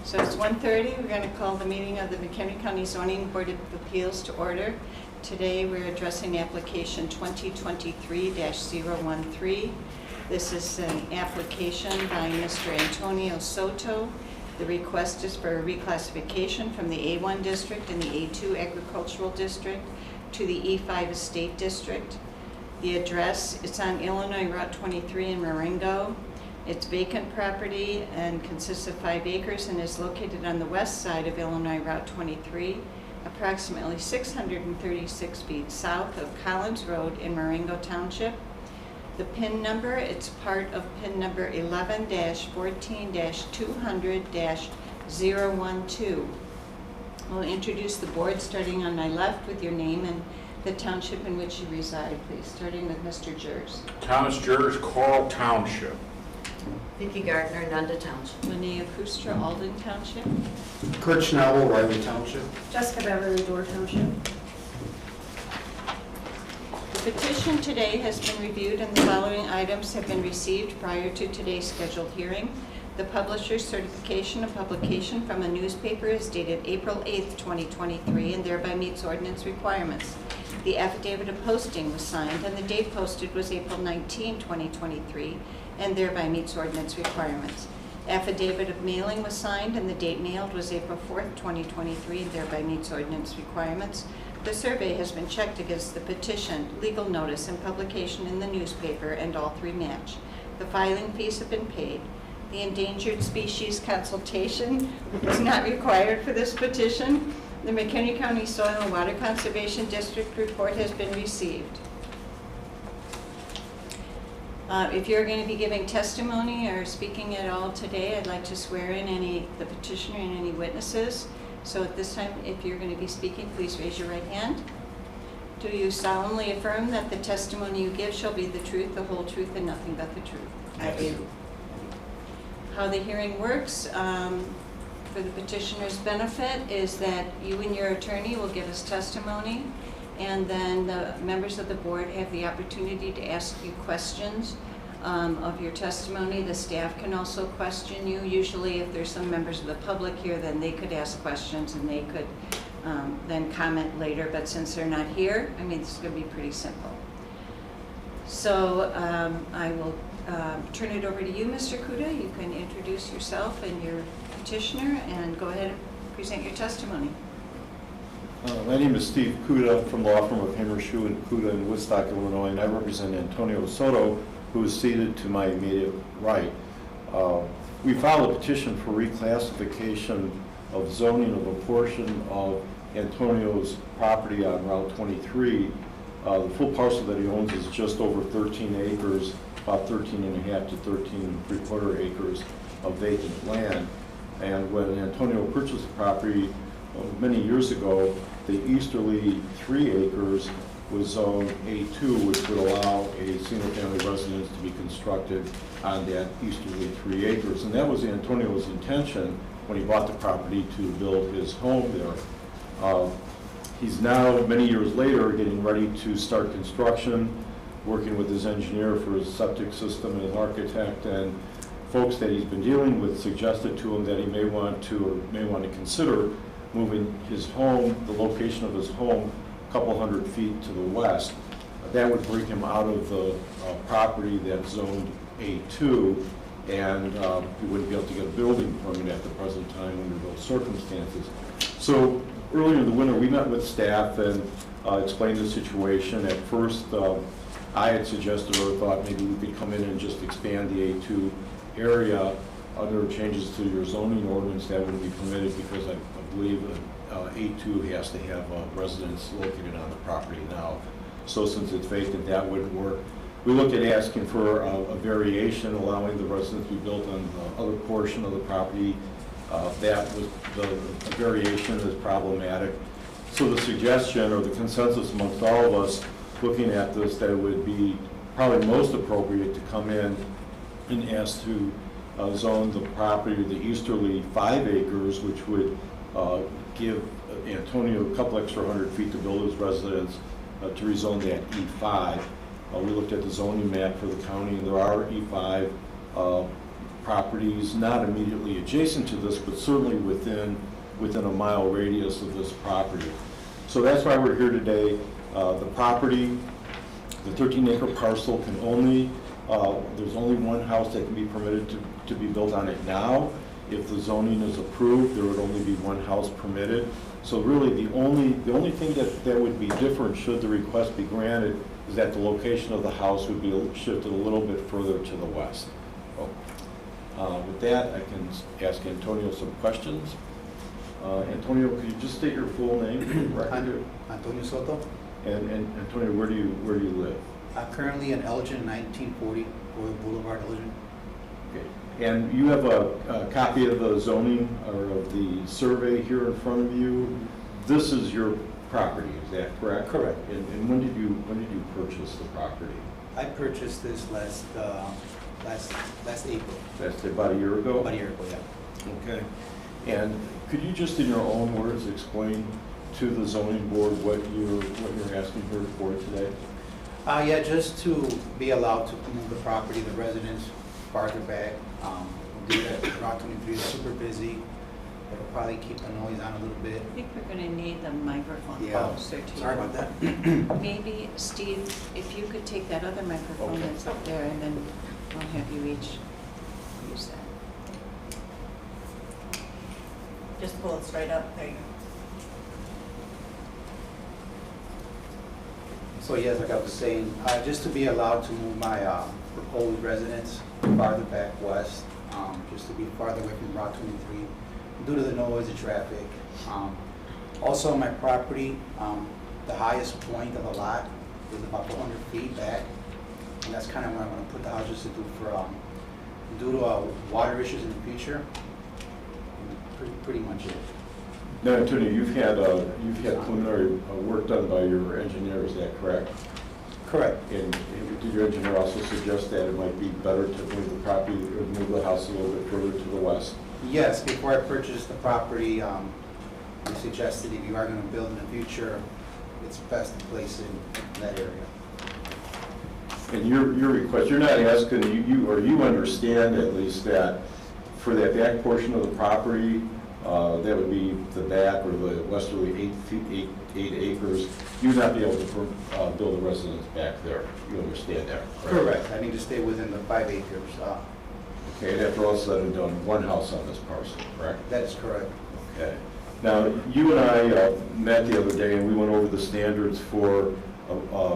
So it's 1:30. We're going to call the meeting of the McHenry County Zoning Board of Appeals to order. Today we're addressing application 2023-013. This is an application by Mr. Antonio Soto. The request is for a reclassification from the A1 district and the A2 agricultural district to the E5 estate district. The address, it's on Illinois Route 23 in Marengo. It's vacant property and consists of 5 acres and is located on the west side of Illinois Route 23, approximately 636 feet south of Collins Road in Marengo Township. The PIN number, it's part of PIN number 11-14-200-012. We'll introduce the board starting on my left with your name and the township in which you reside, please, starting with Mr. Jers. Thomas Jers, Coral Township. Vicki Gardner, Nunda Township. Linnea Kustra, Alden Township. Kurt Schnabel, Riley Township. Jessica Beverly, Door Township. The petition today has been reviewed and the following items have been received prior to today's scheduled hearing. The publisher's certification of publication from a newspaper is dated April 8th, 2023 and thereby meets ordinance requirements. The affidavit of posting was signed and the date posted was April 19, 2023 and thereby meets ordinance requirements. Affidavit of mailing was signed and the date mailed was April 4th, 2023 and thereby meets ordinance requirements. The survey has been checked against the petition, legal notice, and publication in the newspaper, and all three match. The filing fees have been paid. The endangered species consultation was not required for this petition. The McHenry County Soil and Water Conservation District report has been received. If you're going to be giving testimony or speaking at all today, I'd like to swear in the petitioner and any witnesses. So at this time, if you're going to be speaking, please raise your right hand. Do you solemnly affirm that the testimony you give shall be the truth, the whole truth, and nothing but the truth? I do. How the hearing works, for the petitioner's benefit, is that you and your attorney will give us testimony, and then the members of the board have the opportunity to ask you questions of your testimony. The staff can also question you. Usually if there's some members of the public here, then they could ask questions and they could then comment later, but since they're not here, I mean, this is going to be pretty simple. So I will turn it over to you, Mr. Kuda. You can introduce yourself and your petitioner and go ahead and present your testimony. My name is Steve Kuda from the law firm of Hammer, Shoe & Kuda in Woodstock, Illinois, and I represent Antonio Soto, who is seated to my immediate right. We filed a petition for reclassification of zoning of a portion of Antonio's property on Route 23. The full parcel that he owns is just over 13 acres, about 13 and a half to 13 3/4 acres of vacant land. And when Antonio purchased the property many years ago, the easterly 3 acres was zoned A2, which would allow a single-family residence to be constructed on that easterly 3 acres. And that was Antonio's intention when he bought the property to build his home there. He's now, many years later, getting ready to start construction, working with his engineer for his septic system and his architect, and folks that he's been dealing with suggested to him that he may want to consider moving his home, the location of his home, a couple hundred feet to the west. That would bring him out of the property that's zoned A2, and he wouldn't be able to get a building permit at the present time under those circumstances. So earlier in the winter, we met with staff and explained the situation. At first, I had suggested or thought maybe we could come in and just expand the A2 area. Under changes to your zoning ordinance, that wouldn't be permitted because I believe A2 has to have a residence located on the property now. So since it's vacant, that wouldn't work. We looked at asking for a variation, allowing the residence to be built on the other portion of the property. That was the variation is problematic. So the suggestion or the consensus amongst all of us looking at this, that it would be probably most appropriate to come in and ask to zone the property, the easterly 5 acres, which would give Antonio a couple extra 100 feet to build his residence, to rezone that E5. We looked at the zoning map for the county, and there are E5 properties not immediately adjacent to this, but certainly within a mile radius of this property. So that's why we're here today. The property, the 13-acre parcel can only, there's only one house that can be permitted to be built on it now. If the zoning is approved, there would only be one house permitted. So really, the only thing that would be different should the request be granted is that the location of the house would be shifted a little bit further to the west. With that, I can ask Antonio some questions. Antonio, could you just state your full name? Antonio Soto. And Antonio, where do you live? I'm currently in Elgin, 1940 Royal Boulevard, Elgin. Okay. And you have a copy of the zoning or of the survey here in front of you. This is your property, is that correct? Correct. And when did you purchase the property? I purchased this last April. That's about a year ago? About a year ago, yeah. Okay. And could you just in your own words explain to the zoning board what you're asking her for today? Yeah, just to be allowed to move the property, the residents farther back. Do that. Route 23 is super busy. It'll probably keep the noise on a little bit. I think we're going to need the microphone Yeah. closer to you. Sorry about that. Maybe, Steve, if you could take that other microphone Okay. that's up there, and then I'll have you each use that. Just pull it straight up, there you go. So yes, like I was saying, just to be allowed to move my proposed residence farther back west, just to be farther away from Route 23, due to the noise, the traffic. Also, my property, the highest point of the lot is about 400 feet back, and that's kind of where I want to put the house just to do for, due to water issues in the future. Pretty much it. Now, Antonio, you've had preliminary work done by your engineer, is that correct? Correct. And did your engineer also suggest that it might be better to move the property, or move the house a little bit further to the west? Yes, before I purchased the property, we suggested if you are going to build in the future, it's best to place in that area. And your request, you're not asking, you understand at least that for that back portion of the property, that would be the back or the westerly 8 acres, you'd not be able to build a residence back there. You understand that, correct? Correct. I need to stay within the 5 acres. Okay, and after all said and done, one house on this parcel, correct? That is correct. Okay. Now, you and I met the other day, and we went over the standards for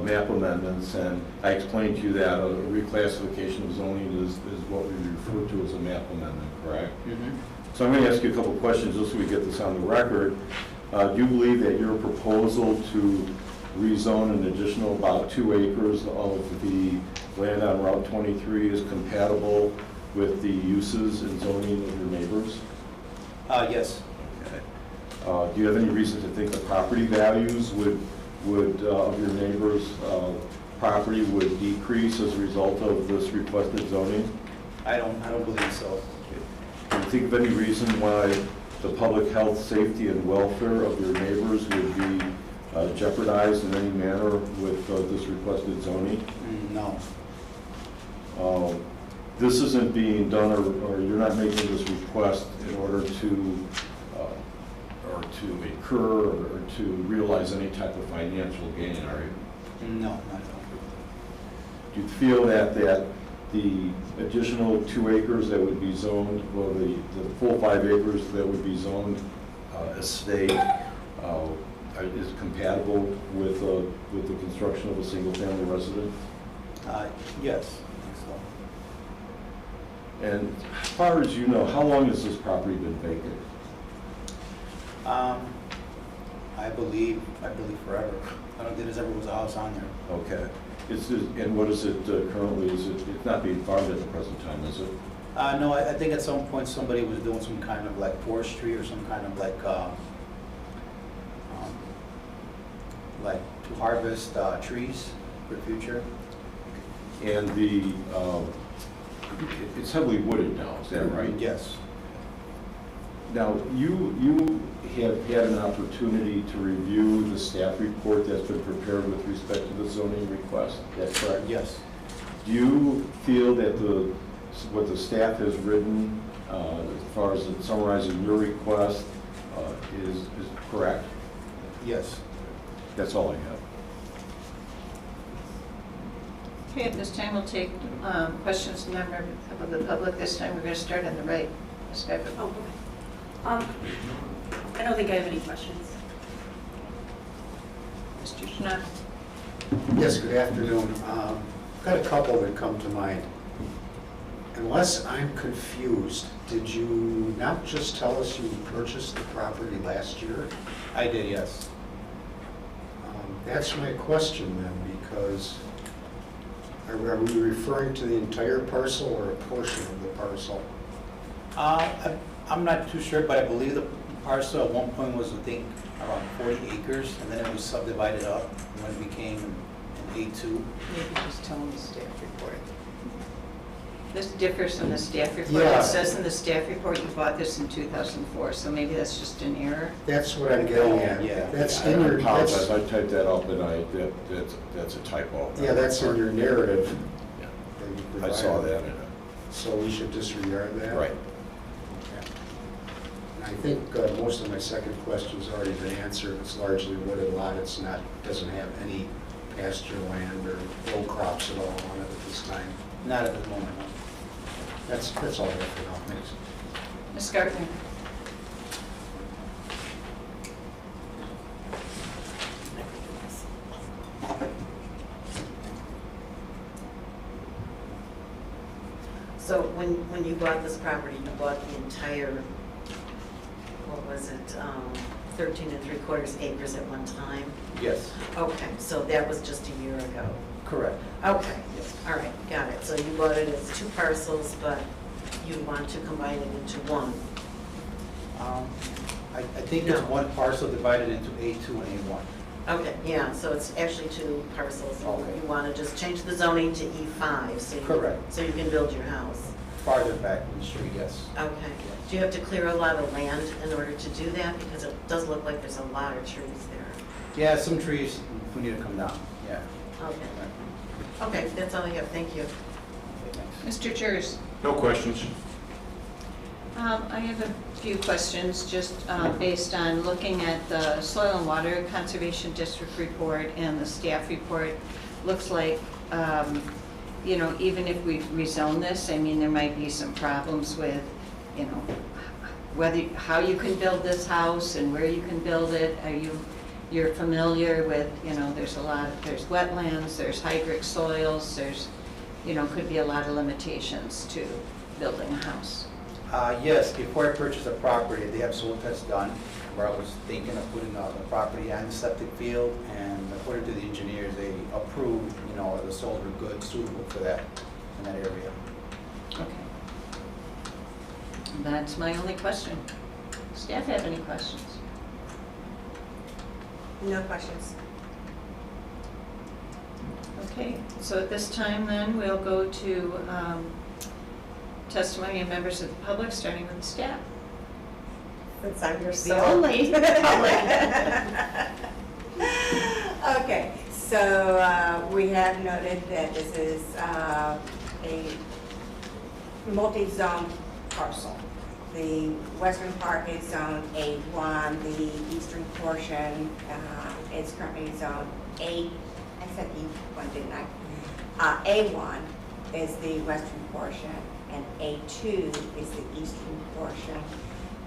map amendments, and I explained to you that a reclassification of zoning is what we refer to as a map amendment, correct? So I'm going to ask you a couple of questions just so we get this on the record. Do you believe that your proposal to rezone an additional about 2 acres of the land on Route 23 is compatible with the uses and zoning of your neighbors? Yes. Okay. Do you have any reason to think the property values of your neighbors' property would decrease as a result of this requested zoning? I don't believe so. Do you think of any reason why the public health, safety, and welfare of your neighbors would be jeopardized in any manner with this requested zoning? No. This isn't being done, or you're not making this request in order to incur or to realize any type of financial gain, are you? No, not at all. Do you feel that the additional 2 acres that would be zoned, well, the full 5 acres that would be zoned estate is compatible with the construction of a single-family residence? Yes, I think so. And as far as you know, how long has this property been vacant? I believe forever. I don't think there's ever was a house on there. Okay. And what is it currently? It's not being farmed at the present time, is it? No, I think at some point somebody was doing some kind of like forestry or some kind of like to harvest trees for the future. And it's heavily wooded now, is that right? Yes. Now, you have had an opportunity to review the staff report that's been prepared with respect to the zoning request, that's correct? Yes. Do you feel that the what the staff has written, as far as summarizing your request, is correct. Yes. That's all I have. Okay, at this time, we'll take questions from members of the public. This time, we're going to start on the right. Ms. Becker. Oh, okay. I don't think I have any questions. Mr. Schnott. Yes, good afternoon. Got a couple that come to mind. Unless I'm confused, did you not just tell us you purchased the property last year? I did, yes. That's my question then, because are we referring to the entire parcel or a portion of the parcel? I'm not too sure, but I believe the parcel at one point was, I think, around 40 acres, and then it was subdivided up when it became an A2. Maybe just tell them the staff report. This differs from the staff report. Yeah. It says in the staff report you bought this in 2004, so maybe that's just an error. That's what I'm getting at. Yeah. That's I in your, apologize, that's, I typed that up and that's a typo. yeah, that's in your narrative. Yeah. that you I saw provided. that. So we should disregard that? Right. Okay. And I think most of my second question's already been answered. It's largely wooded lot. It's not, doesn't have any pasture land or row crops at all on it at this time. Not at the moment, no. That's all I have for now. Thanks. Ms. Gartner. So when you bought this property, you bought the entire, what was it, 13 3/4 acres at one time? Yes, Okay, so that was just a year ago. correct. Okay, Yes. all right, got it. So you bought it as two parcels, but you want to combine it into one. I think it's No. one parcel divided into A2 and A1. Okay, yeah, so it's actually two parcels. Okay. You want to just change the zoning to E5, so you... Correct. So you can build your house. Farther back in the street, yes. Okay. Do you have to clear a lot of land in order to do that? Because it does look like there's a lot of trees there. Yeah, some trees do need to come down, yeah. Okay. Okay, that's all I have. Thank you. Okay, thanks. Mr. Jers. No questions? I have a few questions, just based on looking at the Soil and Water Conservation District report and the staff report. Looks like, you know, even if we rezone this, I mean, there might be some problems with, you know, how you can build this house and where you can build it. You're familiar with, you know, there's wetlands, there's hydric soils, there's, you know, could be a lot of limitations to building a house. Yes, before I purchased the property, they have soil tests done, where I was thinking of putting the property and the septic field, and according to the engineers, they approved, you know, the soils were good, suitable for that, in that area. Okay. That's my only question. Staff have any questions? No questions. Okay, so at this time then, we'll go to testimony of members of the public, starting with the staff. Since I'm your The only public. Okay, so we have noted that this is a multi-zone parcel. The western part is zone A1, the eastern portion is currently zone A, I said E1, didn't I? A1 is the western portion, and A2 is the eastern portion.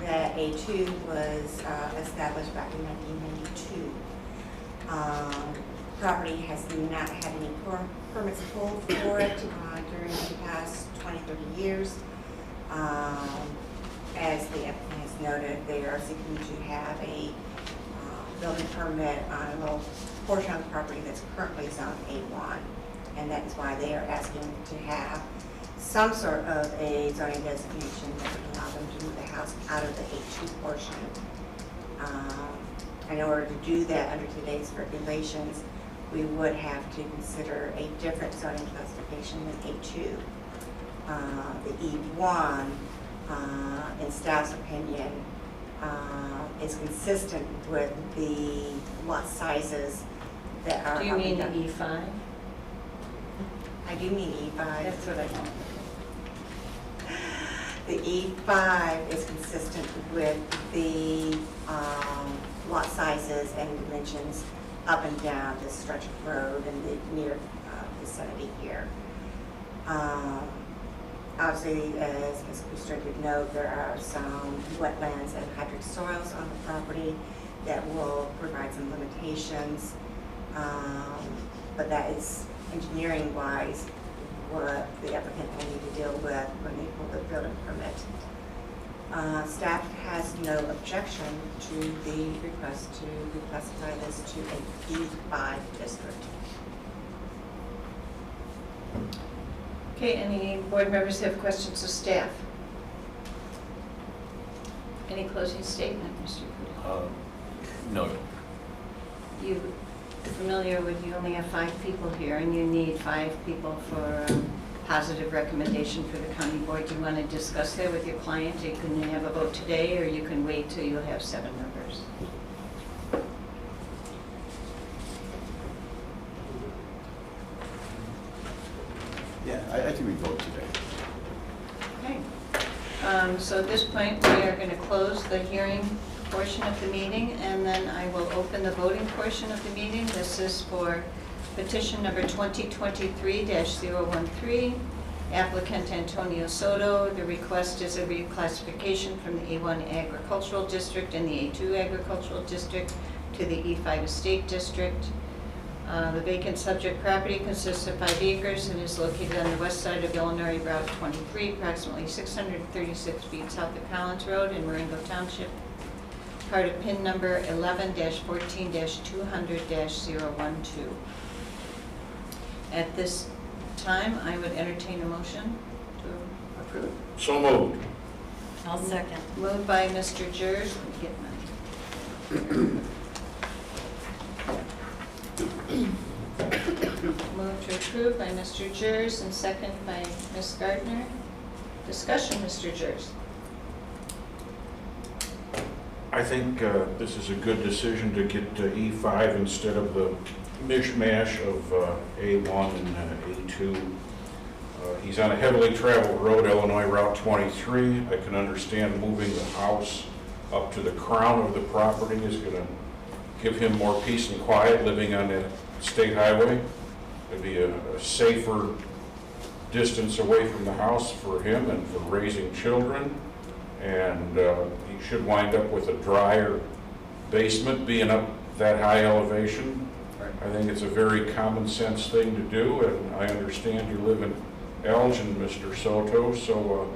That A2 was established back in 1992. Property has not had any permits pulled for it during the past 20, 30 years. As the applicant has noted, they are seeking to have a building permit on a little portion of the property that's currently zone A1. And that is why they are asking to have some sort of a zoning designation that would allow them to move the house out of the A2 portion. In order to do that under today's regulations, we would have to consider a different zoning classification than A2. The E1, in staff's opinion, is consistent with the lot sizes that are. Do you mean the E5? I do mean E5. That's what I want. The E5 is consistent with the lot sizes and dimensions up and down this stretch of road in the near vicinity here. Obviously, as Ms. Booster did note, there are some wetlands and hydric soils on the property that will provide some limitations, but that is engineering-wise what the applicant will need to deal with when they pull the building permit. Staff has no objection to the request to reclassify this to a E5 district. Okay, any board members have questions of staff? Any closing statement, Mr. Kudo? No. You familiar with, you only have 5 people here, and you need 5 people for positive recommendation for the county board. Do you want to discuss that with your client? You can have a vote today, or you can wait till you'll have 7 members. Yeah, I think we vote today. Okay. So at this point, we are going to close the hearing portion of the meeting, and then I will open the voting portion of the meeting. This is for petition number 2023-013, applicant Antonio Soto. The request is a reclassification from the A1 Agricultural District and the A2 Agricultural District to the E5 Estate District. The vacant subject property consists of 5 acres and is located on the west side of Illinois Route 23, approximately 636 feet south of Collins Road in Marengo Township, part of PIN number 11-14-200-012. At this time, I would entertain a motion to approve. So moved. I'll second. Moved by Mr. Jers. Let me get mine. Moved to approve by Mr. Jers and second by Ms. Gardner. Discussion, Mr. Jers. I think this is a good decision to get E5 instead of the mishmash of A1 and A2. He's on a heavily traveled road, Illinois Route 23. I can understand moving the house up to the crown of the property is going to give him more peace and quiet living on that state highway. It'd be a safer distance away from the house for him and for raising children. And he should wind up with a drier basement being up that high elevation. I think it's a very common sense thing to do, and I understand you live in Elgin, Mr. Soto, so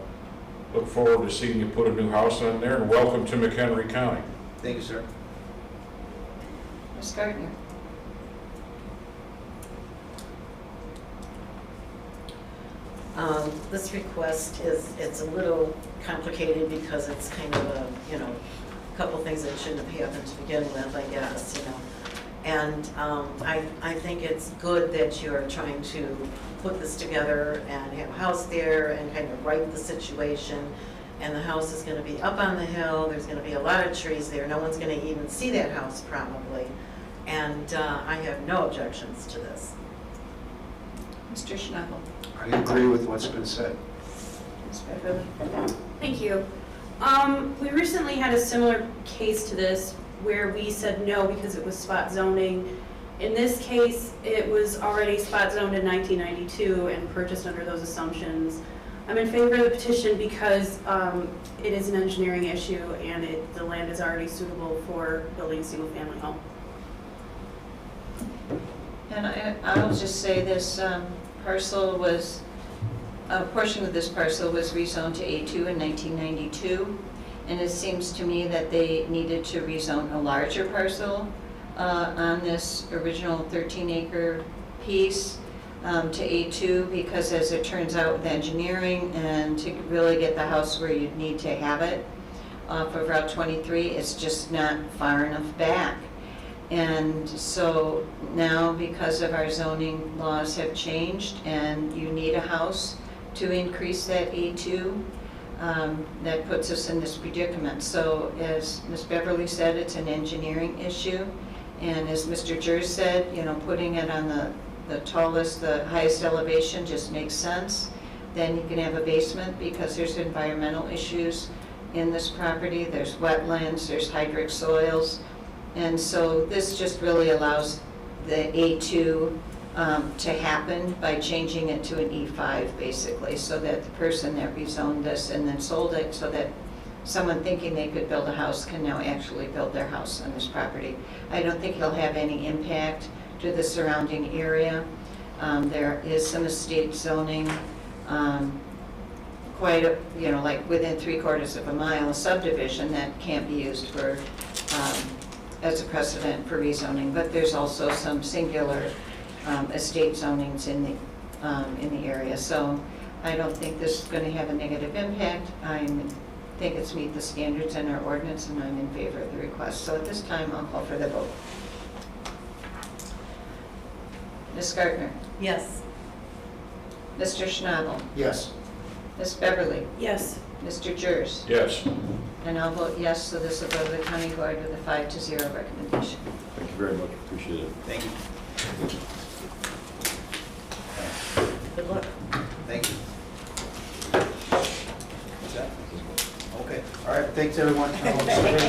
look forward to seeing you put a new house on there, and welcome to McHenry County. Thank you, sir. Ms. Gardner. This request it's a little complicated because it's kind of a, a couple things that shouldn't have happened to begin with, I guess, And I think it's good that you're trying to put this together and have a house there and kind of right the situation. And the house is going to be up on the hill, there's going to be a lot of trees there, no one's going to even see that house probably. And I have no objections to this. Mr. Schnabel. I agree with what's been said. Ms. Beverly. Thank you. We recently had a similar case to this where we said no because it was spot zoning. In this case, it was already spot zoned in 1992 and purchased under those assumptions. I'm in favor of the petition because it is an engineering issue and the land is already suitable for building a single-family home. And I'll just say this parcel was, a portion of this parcel was rezoned to A2 in 1992. And it seems to me that they needed to rezone a larger parcel on this original 13-acre piece to A2 because, as it turns out, with engineering and to really get the house where you'd need to have it off of Route 23, it's just not far enough back. And so now, because of our zoning laws have changed and you need a house to increase that A2, that puts us in this predicament. So as Ms. Beverly said, it's an engineering issue. And as Mr. Jers said, putting it on the tallest, the highest elevation just makes sense. then you can have a basement because there's environmental issues in this property. There's wetlands, there's hydric soils. And so this just really allows the A2 to happen by changing it to an E5 basically, so that the person that rezoned this and then sold it, so that someone thinking they could build a house can now actually build their house on this property. I don't think it'll have any impact to the surrounding area. There is some estate zoning, quite a, like within 3/4 of a mile, a subdivision that can't be used for, as a precedent for rezoning, but there's also some singular estate zonings in the area. So I don't think this is going to have a negative impact. I think it's meet the standards in our ordinance, and I'm in favor of the request. So at this time, I'll call for the vote. Ms. Gardner? Yes. Mr. Schnabel? Yes. Ms. Beverly? Yes. Mr. Jers? Yes. And I'll vote yes, so this will go to the county board with a 5-0 recommendation. Thank you very much, appreciate it. Thank you. Good luck. Thank you. What's that? Okay, all right, thanks, everyone.